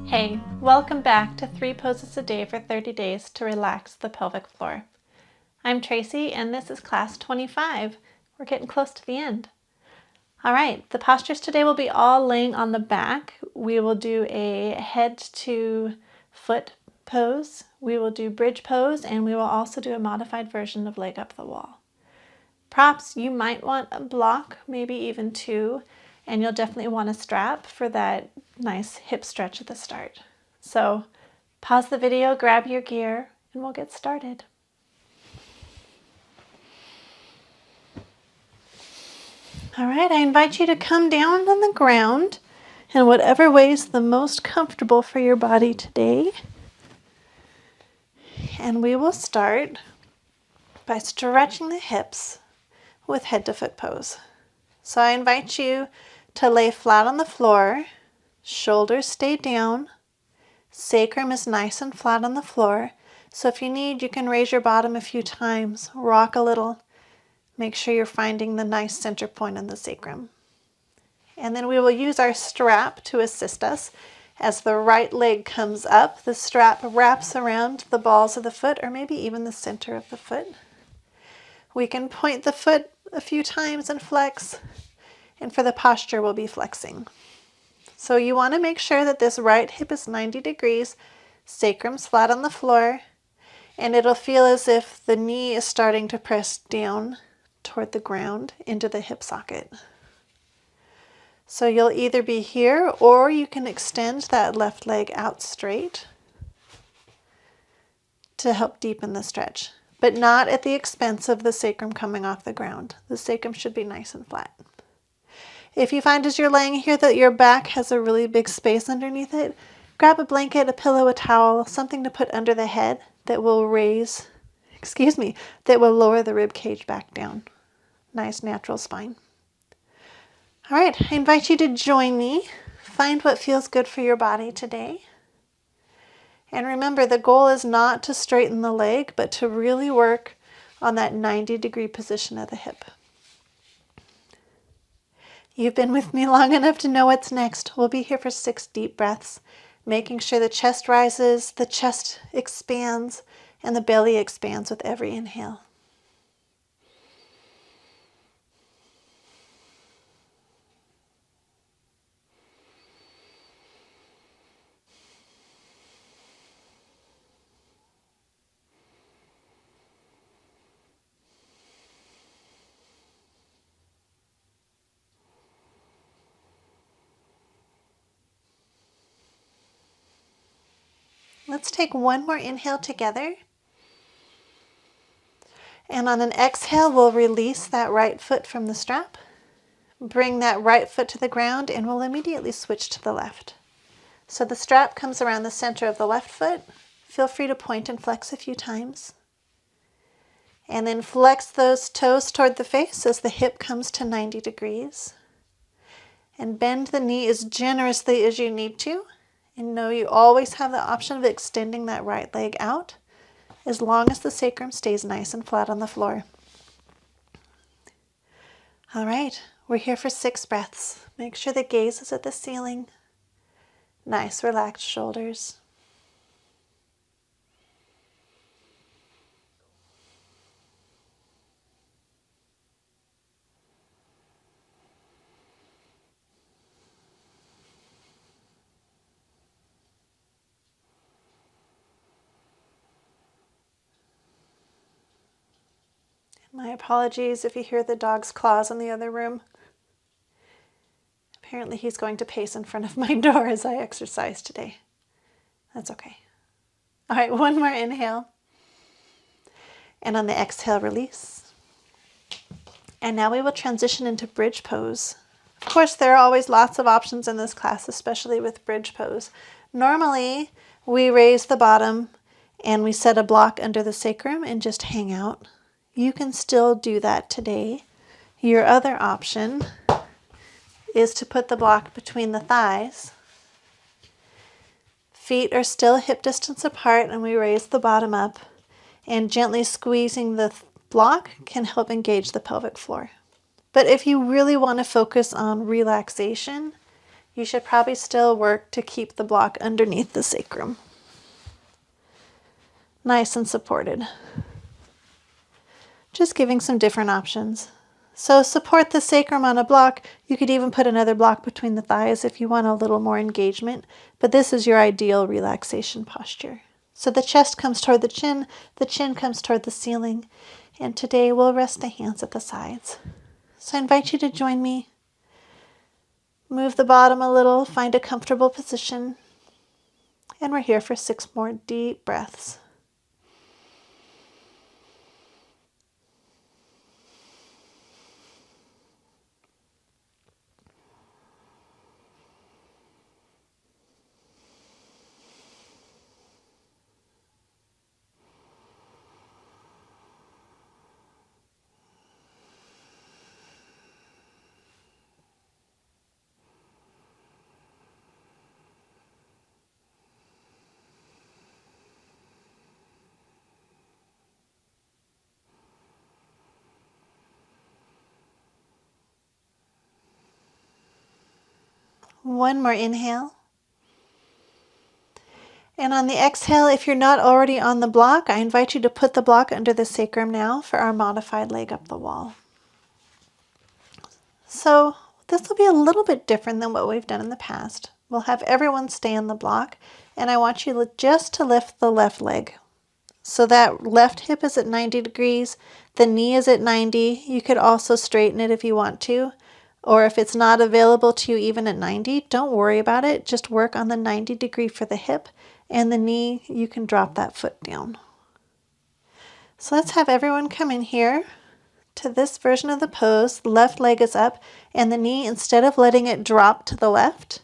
Hey, welcome back to 3 poses a day for 30 days to relax the pelvic floor. I'm Tracy and this is class 25. We're getting close to the end. All right, the postures today will be all laying on the back. We will do a head to foot pose. We will do bridge pose, and we will also do a modified version of leg up the wall. Props, you might want a block, maybe even 2, and you'll definitely want a strap for that nice hip stretch at the start. So pause the video, grab your gear, and we'll get started. All right, I invite you to come down on the ground in whatever way is the most comfortable for your body today. And we will start by stretching the hips with head to foot pose. So I invite you to lay flat on the floor, shoulders stay down, sacrum is nice and flat on the floor. So if you need, you can raise your bottom a few times, rock a little, make sure you're finding the nice center point on the sacrum. And then we will use our strap to assist us. As the right leg comes up, the strap wraps around the balls of the foot or maybe even the center of the foot. We can point the foot a few times and flex, and for the posture we'll be flexing. So you want to make sure that this right hip is 90 degrees, sacrum's flat on the floor, and it'll feel as if the knee is starting to press down toward the ground into the hip socket. So you'll either be here or you can extend that left leg out straight to help deepen the stretch, but not at the expense of the sacrum coming off the ground. The sacrum should be nice and flat. If you find as you're laying here that your back has a really big space underneath it, grab a blanket, a pillow, a towel, something to put under the head that will that will lower the rib cage back down. Nice natural spine. All right, I invite you to join me. Find what feels good for your body today. And remember, the goal is not to straighten the leg, but to really work on that 90-degree position of the hip. You've been with me long enough to know what's next. We'll be here for 6 deep breaths, making sure the chest rises, the chest expands, and the belly expands with every inhale. Let's take one more inhale together. And on an exhale, we'll release that right foot from the strap. Bring that right foot to the ground and we'll immediately switch to the left. So the strap comes around the center of the left foot. Feel free to point and flex a few times. And then flex those toes toward the face as the hip comes to 90 degrees. And bend the knee as generously as you need to. And know you always have the option of extending that right leg out as long as the sacrum stays nice and flat on the floor. All right, we're here for 6 breaths. Make sure the gaze is at the ceiling. Nice, relaxed shoulders. My apologies if you hear the dog's claws in the other room. Apparently he's going to pace in front of my door as I exercise today. That's okay. All right, one more inhale. And on the exhale, release. And now we will transition into bridge pose. Of course, there are always lots of options in this class, especially with bridge pose. Normally, we raise the bottom and we set a block under the sacrum and just hang out. You can still do that today. Your other option is to put the block between the thighs. Feet are still hip distance apart and we raise the bottom up, and gently squeezing the block can help engage the pelvic floor. But if you really want to focus on relaxation, you should probably still work to keep the block underneath the sacrum. Nice and supported. Just giving some different options. So support the sacrum on a block. You could even put another block between the thighs if you want a little more engagement, but this is your ideal relaxation posture. So the chest comes toward the chin comes toward the ceiling, and today we'll rest the hands at the sides. So I invite you to join me. Move the bottom a little, find a comfortable position, and we're here for 6 more deep breaths. One more inhale. And on the exhale, if you're not already on the block, I invite you to put the block under the sacrum now for our modified leg up the wall. So this will be a little bit different than what we've done in the past. We'll have everyone stay on the block, and I want you just to lift the left leg. So that left hip is at 90 degrees, the knee is at 90. You could also straighten it if you want to, or if it's not available to you even at 90, don't worry about it. Just work on the 90 degree for the hip, and the knee, you can drop that foot down. So let's have everyone come in here to this version of the pose. The left leg is up, and the knee, instead of letting it drop to the left,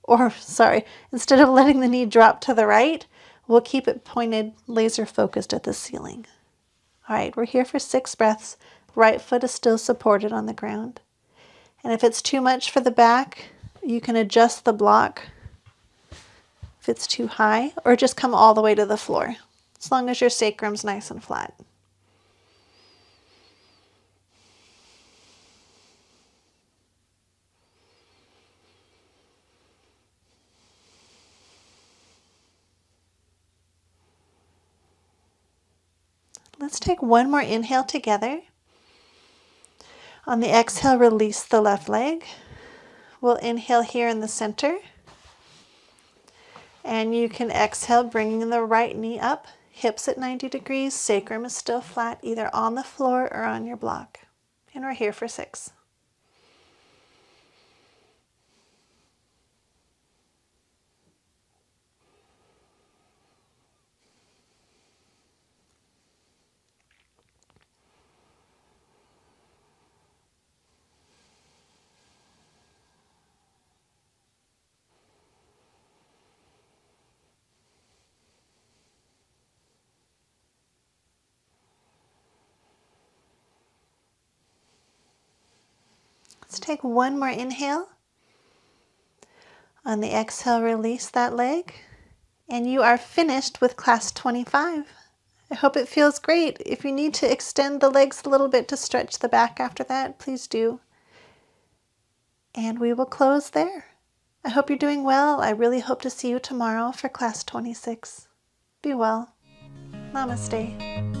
instead of letting the knee drop to the right, we'll keep it pointed, laser focused at the ceiling. All right, we're here for 6 breaths. Right foot is still supported on the ground. And if it's too much for the back, you can adjust the block if it's too high, or just come all the way to the floor, as long as your sacrum's nice and flat. Let's take one more inhale together. On the exhale, release the left leg. We'll inhale here in the center. And you can exhale, bringing the right knee up, hips at 90 degrees, sacrum is still flat, either on the floor or on your block. And we're here for 6. Let's take one more inhale. On the exhale, release that leg. And you are finished with class 25. I hope it feels great. If you need to extend the legs a little bit to stretch the back after that, please do. And we will close there. I hope you're doing well. I really hope to see you tomorrow for class 26. Be well. Namaste.